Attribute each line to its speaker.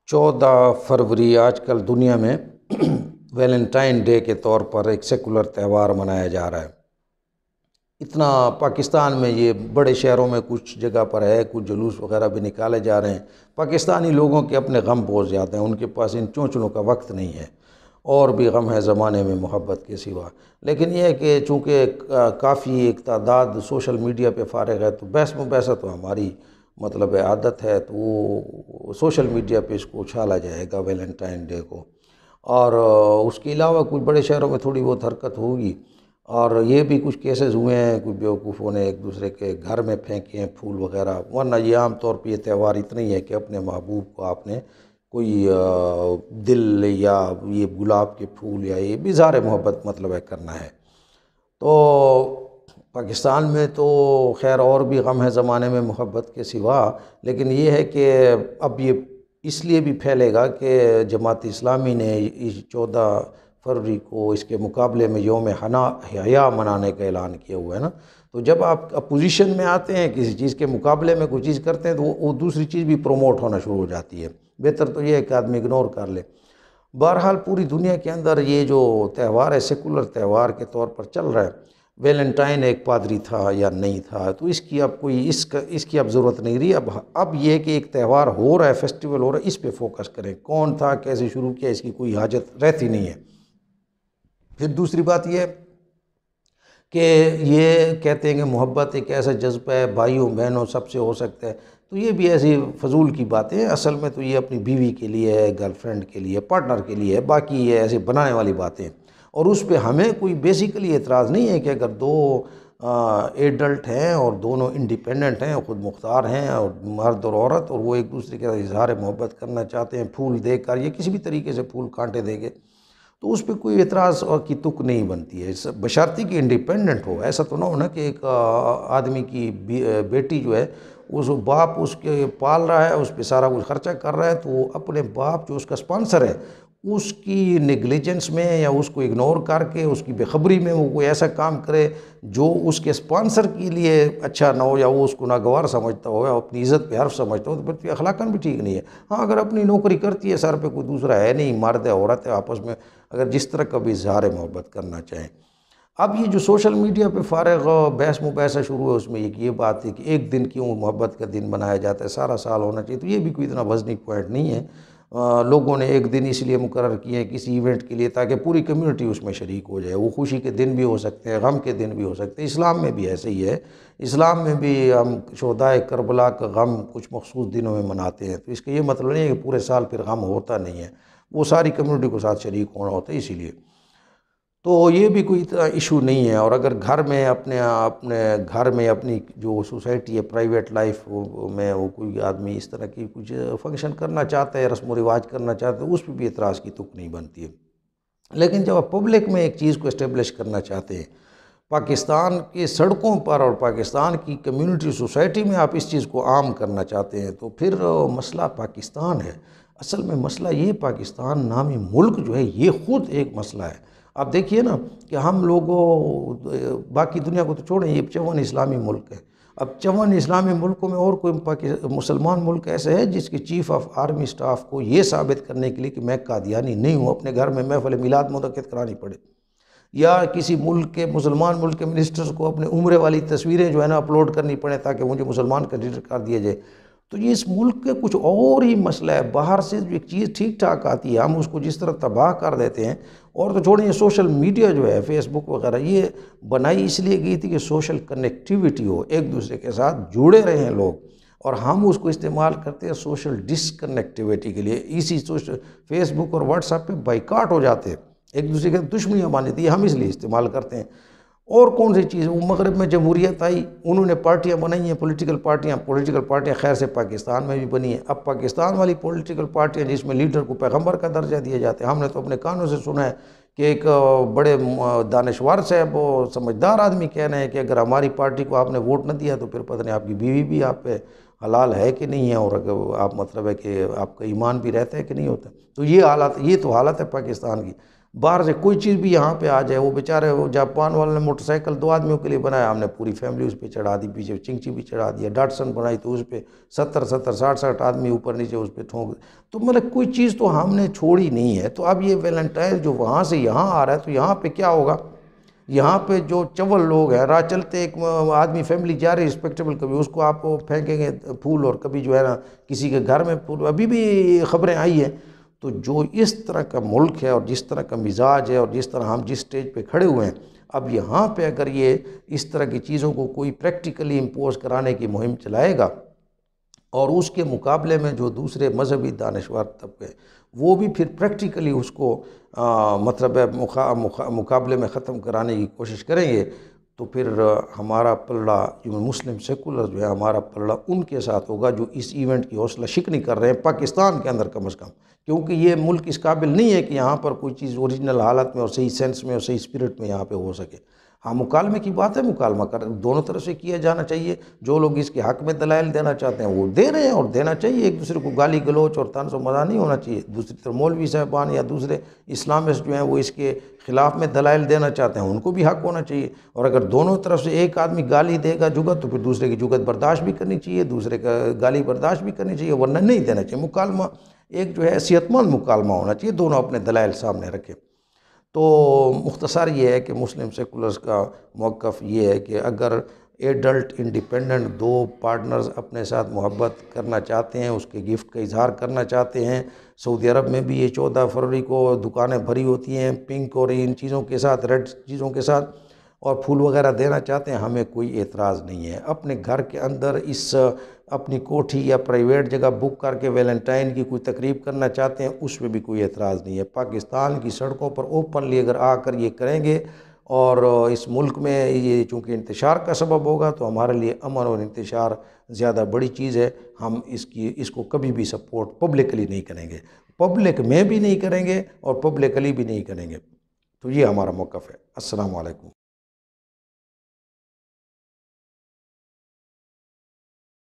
Speaker 1: 14 فروری آج کل دنیا میں ویلنٹائن ڈے کے طور پر ایک سیکولر تہوار منایا جا رہا ہے۔ اتنا پاکستان میں یہ بڑے شہروں میں کچھ جگہ پر ہے، کچھ جلوس وغیرہ بھی نکالے جا رہے ہیں۔ پاکستانی لوگوں کے اپنے غم بہت زیادہ ہیں، ان کے پاس ان چونچلوں کا وقت نہیں ہے، اور بھی غم ہے زمانے میں محبت کے سوا۔ لیکن یہ ہے کہ چونکہ کافی ایک تعداد سوشل میڈیا پہ فارغ ہے، تو بحث مباحثہ تو ہماری عادت ہے، تو وہ سوشل میڈیا پہ اس کو اچھالا جائے گا ویلنٹائن ڈے کو۔ اور اس کے علاوہ کچھ بڑے شہروں میں تھوڑی بہت حرکت ہوگی، اور یہ بھی کچھ کیسز ہوئے ہیں، کچھ بیوقوفوں نے ایک دوسرے کے گھر میں پھینکے ہیں پھول وغیرہ، ورنہ یہ عام طور پہ یہ تہوار اتنا ہی ہے کہ اپنے محبوب کو آپ نے کوئی دل یا یہ گلاب کے پھول یا یہ بھی اظہار محبت ہے کرنا ہے۔ تو پاکستان میں تو خیر اور بھی غم ہے زمانے میں محبت کے سوا، لیکن یہ ہے کہ اب یہ اس لیے بھی پھیلے گا کہ جماعت اسلامی نے 14 فروری کو اس کے مقابلے میں یوم حیا منانے کا اعلان کیا ہوا ہے نا۔ تو جب آپ اپوزیشن میں آتے ہیں، کسی چیز کے مقابلے میں کوئی چیز کرتے ہیں، تو وہ دوسری چیز بھی پروموٹ ہونا شروع ہو جاتی ہے۔ بہتر تو یہ ہے کہ آدمی اگنور کر لے۔ بہرحال پوری دنیا کے اندر یہ جو تہوار ہے سیکولر تہوار کے طور پر چل رہا ہے۔ ویلنٹائن ایک پادری تھا یا نہیں تھا، تو اس کی اب کوئی اس کی اب ضرورت نہیں رہی۔ اب یہ کہ ایک تہوار ہو رہا ہے، فیسٹیول ہو رہا ہے، اس پہ فوکس کریں، کون تھا، کیسے شروع کیا، اس کی کوئی حاجت رہتی نہیں ہے۔ پھر دوسری بات یہ کہ یہ کہتے ہیں کہ محبت ایک ایسا جذبہ ہے، بھائیوں بہنوں سب سے ہو سکتا ہے، تو یہ بھی ایسی فضول کی باتیں ہیں۔ اصل میں تو یہ اپنی بیوی کے لیے ہے، گرل فرینڈ کے لیے، پارٹنر کے لیے ہے، باقی یہ ایسے بنانے والی باتیں ہیں۔ اور اس پہ ہمیں کوئی بیسیکلی اعتراض نہیں ہے کہ اگر دو ایڈلٹ ہیں اور دونوں انڈیپینڈنٹ ہیں، خود مختار ہیں، اور مرد اور عورت، اور وہ ایک دوسرے کے اظہار محبت کرنا چاہتے ہیں پھول دے کر یا کسی بھی طریقے سے پھول کانٹے دے کے، تو اس پہ کوئی اعتراض کی تک نہیں بنتی ہے، بشرطیکہ کہ انڈیپینڈنٹ ہو۔ ایسا تو نہ ہونا کہ ایک آدمی کی بیٹی جو ہے، اس باپ اس کے پال رہا ہے، اس پہ سارا کچھ خرچہ کر رہا ہے، تو وہ اپنے باپ جو اس کا سپانسر ہے، اس کی نیگلیجنس میں یا اس کو اگنور کر کے اس کی بے خبری میں وہ کوئی ایسا کام کرے جو اس کے سپانسر کے لیے اچھا نہ ہو، یا وہ اس کو ناگوار سمجھتا ہو، یا اپنی عزت پہ حرف سمجھتا ہو، تو پھر اخلاقاً بھی ٹھیک نہیں ہے۔ ہاں، اگر اپنی نوکری کرتی ہے، سر پہ کوئی دوسرا ہے نہیں، مرد ہے عورت ہے، آپس میں اگر جس طرح کا بھی اظہار محبت کرنا چاہیں۔ اب یہ جو سوشل میڈیا پہ فارغ بحث مباحثہ شروع ہے، اس میں یہ بات ہے کہ ایک دن کیوں محبت کا دن بنایا جاتا ہے، سارا سال ہونا چاہیے، تو یہ بھی کوئی اتنا وزنی پوائنٹ نہیں ہے۔ لوگوں نے ایک دن اس لیے مقرر کیے ہیں کسی ایونٹ کے لیے تاکہ پوری کمیونٹی اس میں شریک ہو جائے۔ وہ خوشی کے دن بھی ہو سکتے ہیں، غم کے دن بھی ہو سکتے ہیں۔ اسلام میں بھی ایسے ہی ہے، اسلام میں بھی ہم شہدائے کربلا کا غم کچھ مخصوص دنوں میں مناتے ہیں، تو اس کا یہ مطلب نہیں ہے کہ پورے سال پھر غم ہوتا نہیں ہے، وہ ساری کمیونٹی کو ساتھ شریک ہونا ہوتا ہے، اسی لیے تو یہ بھی کوئی اتنا ایشو نہیں ہے۔ اور اگر گھر میں اپنے گھر میں اپنی جو سوسائٹی ہے، پرائیویٹ لائف میں وہ کوئی آدمی اس طرح کی کچھ فنکشن کرنا چاہتا ہے، رسم و رواج کرنا چاہتا ہے، اس پہ بھی اعتراض کی تک نہیں بنتی ہے۔ لیکن جب آپ پبلک میں ایک چیز کو اسٹیبلش کرنا چاہتے ہیں، پاکستان کی سڑکوں پر اور پاکستان کی کمیونٹی سوسائٹی میں آپ اس چیز کو عام کرنا چاہتے ہیں، تو پھر مسئلہ پاکستان ہے۔ اصل میں مسئلہ یہ پاکستان نامی ملک جو ہے یہ خود ایک مسئلہ ہے۔ آپ دیکھیے نا کہ ہم لوگوں باقی دنیا کو تو چھوڑیں، یہ 54 اسلامی ملک ہے۔ اب 54 اسلامی ملکوں میں اور کوئی مسلمان ملک ایسے ہے جس کے چیف آف آرمی سٹاف کو یہ ثابت کرنے کے لیے کہ میں قادیانی نہیں ہوں، اپنے گھر میں محفل میلاد منعقد کرانی پڑے، یا کسی ملک کے مسلمان ملک کے منسٹرز کو اپنے عمرے والی تصویریں جو ہے نا اپلوڈ کرنی پڑیں تاکہ مجھے مسلمان کنسیڈر کر دیا جائے۔ تو یہ اس ملک کے کچھ اور ہی مسئلہ ہے۔ باہر سے جو ایک چیز ٹھیک ٹھاک آتی ہے، ہم اس کو جس طرح تباہ کر دیتے ہیں۔ اور تو چھوڑیں، یہ سوشل میڈیا جو ہے، فیس بک وغیرہ، یہ بنائی اس لیے گئی تھی کہ سوشل کنیکٹیویٹی ہو، ایک دوسرے کے ساتھ جڑے رہیں لوگ، اور ہم اس کو استعمال کرتے ہیں سوشل ڈسکنیکٹیویٹی کے لیے۔ اسی فیس بک اور واٹس ایپ پہ بائیکاٹ ہو جاتے ہیں، ایک دوسرے کے دشمنیاں بن جاتی ہیں، ہم اس لیے استعمال کرتے ہیں۔ اور کون سی چیز، وہ مغرب میں جمہوریت آئی، انہوں نے پارٹیاں بنائی ہیں، پولیٹیکل پارٹیاں خیر سے پاکستان میں بھی بنی ہیں۔ اب پاکستان والی پولیٹیکل پارٹیاں جس میں لیڈر کو پیغمبر کا درجہ دیا جاتا ہے، ہم نے تو اپنے کانوں سے سنا ہے کہ ایک بڑے دانشور صاحب، وہ سمجھدار آدمی کہہ رہے ہیں کہ اگر ہماری پارٹی کو آپ نے ووٹ نہ دیا تو پھر پتہ نہیں آپ کی بیوی بھی آپ پہ حلال ہے کہ نہیں ہے، اور اگر آپ ہے کہ آپ کا ایمان بھی رہتا ہے کہ نہیں ہوتا۔ تو یہ تو حالت ہے پاکستان کی۔ باہر سے کوئی چیز بھی یہاں پہ آ جائے، وہ بیچارے وہ جاپان والے نے موٹر سائیکل 2 آدمیوں کے لیے بنایا، ہم نے پوری فیملی اس پہ چڑھا دی، پیچھے چنگچی بھی چڑھا دیا، ڈاٹسن بنائی تو اس پہ 60 آدمی اوپر نیچے اس پہ ٹھونک، تو مطلب کوئی چیز تو ہم نے چھوڑی نہیں ہے۔ تو اب یہ ویلنٹائن جو وہاں سے یہاں آ رہا ہے تو یہاں پہ کیا ہوگا؟ یہاں پہ جو چول لوگ ہیں، راہ چلتے ایک آدمی فیملی جا رہی رسپیکٹیبل، کبھی اس کو آپ کو پھینکیں گے پھول، اور کبھی جو ہے نا کسی کے گھر میں پھول، ابھی بھی خبریں آئی ہیں۔ تو جو اس طرح کا ملک ہے اور جس طرح کا مزاج ہے اور جس طرح ہم جس سٹیج پہ کھڑے ہوئے ہیں، اب یہاں پہ اگر یہ اس طرح کی چیزوں کو کوئی پریکٹیکلی امپوز کرانے کی مہم چلائے گا، اور اس کے مقابلے میں جو دوسرے مذہبی دانشور طبقے وہ بھی پھر پریکٹیکلی اس کو مطلب مقابلے میں ختم کرانے کی کوشش کریں گے، تو پھر ہمارا پلڑا جو مسلم سیکولر جو ہے، ہمارا پلڑا ان کے ساتھ ہوگا جو اس ایونٹ کی حوصلہ شکنی کر رہے ہیں پاکستان کے اندر کم از کم، کیونکہ یہ ملک اس قابل نہیں ہے کہ یہاں پر کوئی چیز اوریجنل حالت میں اور صحیح سینس میں اور صحیح اسپرٹ میں یہاں پہ ہو سکے۔ ہاں، مکالمے کی بات ہے، مکالمہ دونوں طرف سے کیا جانا چاہیے، جو لوگ اس کے حق میں دلائل دینا چاہتے ہیں وہ دے رہے ہیں اور دینا چاہیے، ایک دوسرے کو گالی گلوچ اور طنز و مزاح نہیں ہونا چاہیے۔ دوسری طرف مولوی صاحبان یا دوسرے اسلامسٹ جو ہیں وہ اس کے خلاف میں دلائل دینا چاہتے ہیں، ان کو بھی حق ہونا چاہیے، اور اگر دونوں طرف سے ایک آدمی گالی دے گا جگت تو پھر دوسرے کی جگت برداشت بھی کرنی چاہیے، دوسرے کا گالی برداشت بھی کرنی چاہیے، ورنہ نہیں دینا چاہیے۔ مکالمہ ایک جو ہے صحت مند مکالمہ ہونا چاہیے، دونوں اپنے دلائل سامنے رکھیں۔ تو مختصر یہ ہے کہ مسلم سیکولرز کا موقف یہ ہے کہ اگر ایڈلٹ انڈیپینڈنٹ 2 پارٹنرز اپنے ساتھ محبت کرنا چاہتے ہیں، اس کے گفٹ کا اظہار کرنا چاہتے ہیں، سعودی عرب میں بھی یہ 14 فروری کو دکانیں بھری ہوتی ہیں پنک اور ان چیزوں کے ساتھ، ریڈ چیزوں کے ساتھ، اور پھول وغیرہ دینا چاہتے ہیں، ہمیں کوئی اعتراض نہیں ہے۔ اپنے گھر کے اندر اپنی کوٹھی یا پرائیویٹ جگہ بک کر کے ویلنٹائن کی کوئی تقریب کرنا چاہتے ہیں، اس میں بھی کوئی اعتراض نہیں ہے۔ پاکستان کی سڑکوں پر اوپنلی اگر آ کر یہ کریں گے، اور اس ملک میں یہ چونکہ انتشار کا سبب ہوگا، تو ہمارے لیے امن اور انتشار زیادہ بڑی چیز ہے، ہم اس کو کبھی بھی سپورٹ پبلکلی نہیں کریں گے، پبلک میں بھی نہیں کریں گے اور پبلکلی بھی نہیں کریں گے۔ تو یہ ہمارا موقف ہے۔ السلام علیکم۔